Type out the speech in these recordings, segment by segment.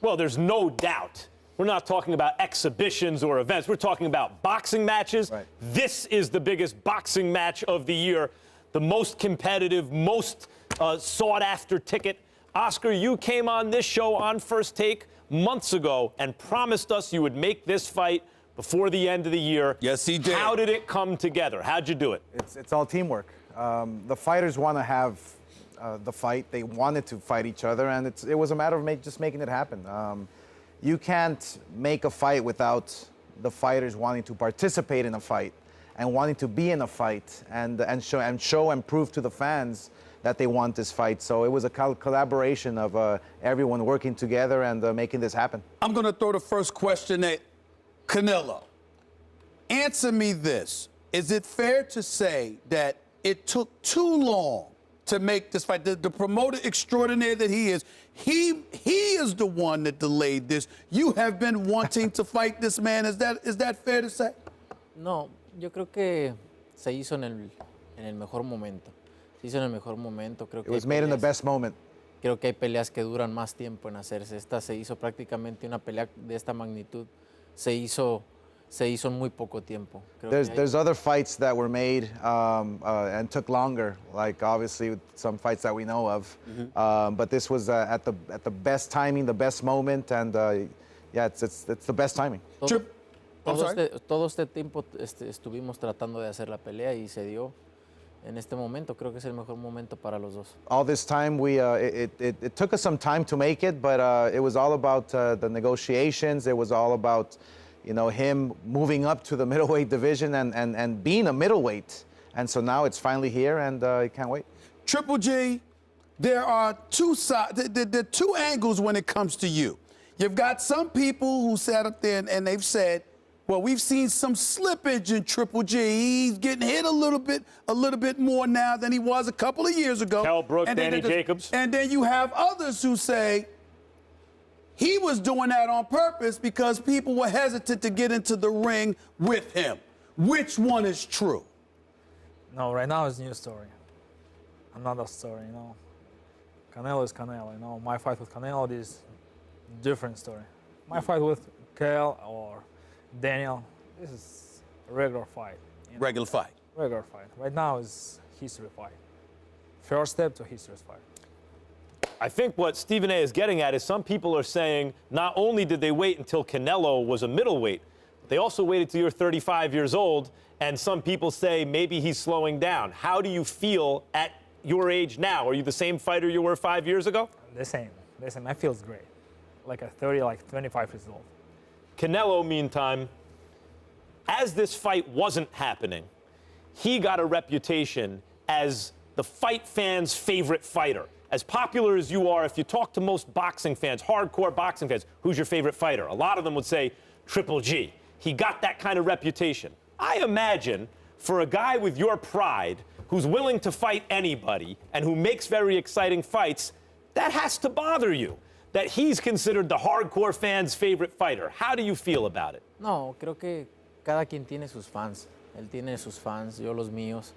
Well, there's no doubt. We're not talking about exhibitions or events. We're talking about boxing matches. Right. This is the biggest boxing match of the year, the most competitive, most sought-after ticket. Oscar, you came on this show on First Take months ago and promised us you would make this fight before the end of the year. Yes, he did. How did it come together? How'd you do it? It's all teamwork. The fighters want to have the fight. They wanted to fight each other, and it was a matter of just making it happen. You can't make a fight without the fighters wanting to participate in a fight and wanting to be in a fight and show and prove to the fans that they want this fight. So it was a collaboration of everyone working together and making this happen. I'm going to throw the first question at Canelo. Answer me this. Is it fair to say that it took too long to make this fight? The promoter extraordinaire that he is the one that delayed this. You have been wanting to fight this man. Is that fair to say? No, yo creo que se hizo en el mejor momento. Se hizo en el mejor momento. Creo que It was made in the best moment. Creo que hay peleas que duran más tiempo en hacerse. Esta se hizo prácticamente una pelea de esta magnitud. Se hizo en muy poco tiempo. There's other fights that were made and took longer, like obviously some fights that we know of. But this was at the best timing, the best moment, and yeah, it's the best timing. Todo este tiempo estuvimos tratando de hacer la pelea y se dio en este momento. Creo que es el mejor momento para los dos. All this time, it took us some time to make it, but it was all about the negotiations. It was all about, you know, him moving up to the middleweight division and being a middleweight. And so now it's finally here, and I can't wait. Triple G, there are two sides, there are two angles when it comes to you. You've got some people who sat up there and they've said, well, we've seen some slippage in Triple G. He's getting hit a little bit more now than he was a couple of years ago. Kell Brook, Danny Jacobs. And then you have others who say he was doing that on purpose because people were hesitant to get into the ring with him. Which one is true? No, right now it's a new story. Another story, you know. Canelo is Canelo, you know. My fight with Canelo is different story. My fight with Kell or Daniel, this is a regular fight. You know? Regular fight. Regular fight. Right now is history fight. First step to history fight. I think what Stephen A. is getting at is some people are saying not only did they wait until Canelo was a middleweight, they also waited till you're 35 years old, and some people say maybe he's slowing down. How do you feel at your age now? Are you the same fighter you were 5 years ago? The same. I feel great. Like a 30, like 25 years old. Canelo, meantime, as this fight wasn't happening, he got a reputation as the fight fans' favorite fighter. As popular as you are, if you talk to most boxing fans, hardcore boxing fans, who's your favorite fighter? A lot of them would say Triple G. He got that kind of reputation. I imagine for a guy with your pride, who's willing to fight anybody and who makes very exciting fights, that has to bother you, that he's considered the hardcore fans' favorite fighter. How do you feel about it? No, creo que cada quien tiene sus fans. Él tiene sus fans, yo los míos.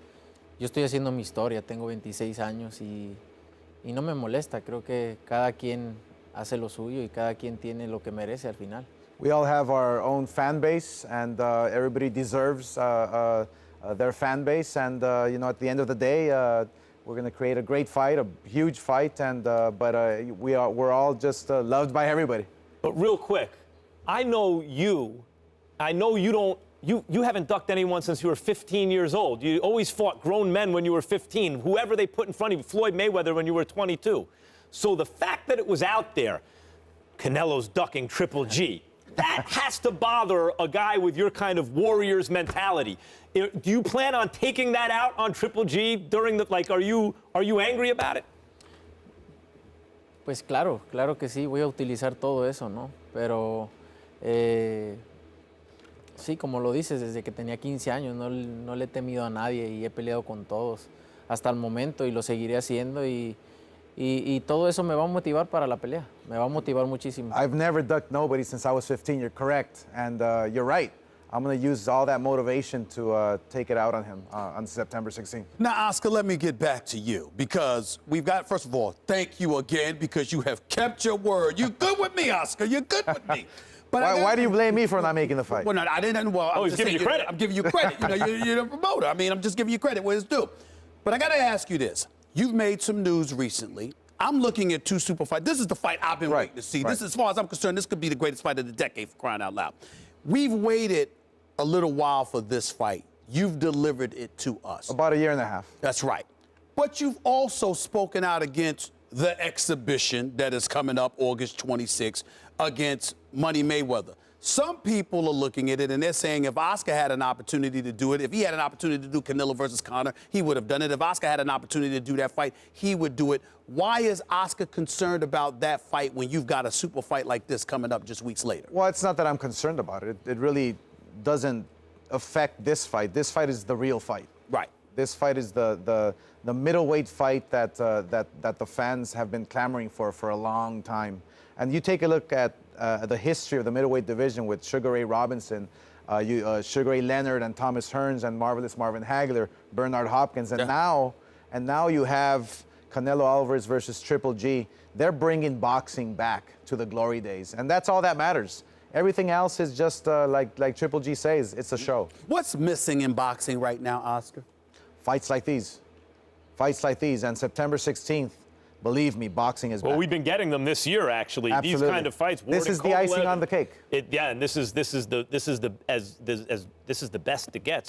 Yo estoy haciendo mi historia, tengo 26 años y no me molesta. Creo que cada quien hace lo suyo y cada quien tiene lo que merece al final. We all have our own fan base, and everybody deserves their fan base. And you know, at the end of the day, we're going to create a great fight, a huge fight, and we're all just loved by everybody. But real quick, I know you haven't ducked anyone since you were 15 years old. You always fought grown men when you were 15, whoever they put in front of you, Floyd Mayweather when you were 22. So the fact that it was out there, Canelo's ducking Triple G, that has to bother a guy with your kind of warrior's mentality. Do you plan on taking that out on Triple G during the, like, are you angry about it? Pues claro que sí, voy a utilizar todo eso, ¿no? Pero sí, como lo dices, desde que tenía 15 años no le he temido a nadie y he peleado con todos hasta el momento y lo seguiré haciendo y todo eso me va a motivar para la pelea, me va a motivar muchísimo. I've never ducked nobody since I was 15, you're correct, and you're right. I'm going to use all that motivation to take it out on him on September 16th. Now, Oscar, let me get back to you because we've got, first of all, thank you again because you have kept your word. You're good with me, Oscar. You're good with me. But Why do you blame me for not making the fight? Well, no, I didn't. Well, I'm he's just giving saying, you credit. I'm giving you credit. You know, you're the promoter. I mean, I'm just giving you credit where it's due. But I got to ask you this. You've made some news recently. I'm looking at two super fights. This is the fight I've been waiting to see. Right. This, as far as I'm concerned, this could be the greatest fight of the decade, for crying out loud. We've waited a little while for this fight. You've delivered it to us. About a year and a half. That's right. But you've also spoken out against the exhibition that is coming up August 26th against Money Mayweather. Some people are looking at it and they're saying if Oscar had an opportunity to do it, if he had an opportunity to do Canelo versus Conor, he would have done it. If Oscar had an opportunity to do that fight, he would do it. Why is Oscar concerned about that fight when you've got a super fight like this coming up just weeks later? Well, it's not that I'm concerned about it. It really doesn't affect this fight. This fight is the real fight. Right. This fight is the middleweight fight that the fans have been clamoring for a long time. And you take a look at the history of the middleweight division with Sugar Ray Robinson, Sugar Ray Leonard, and Thomas Hearns, and Marvelous Marvin Hagler, Bernard Hopkins, and now you have Canelo Alvarez versus Triple G. They're bringing boxing back to the glory days, and that's all that matters. Everything else is just like Triple G says, it's a show. What's missing in boxing right now, Oscar? Fights like these. Fights like these. And September 16th, believe me, boxing is back. Well, we've been getting them this year, actually. Absolutely. These kind of fights. This is the icing on the cake. Yeah, and this is the best it gets.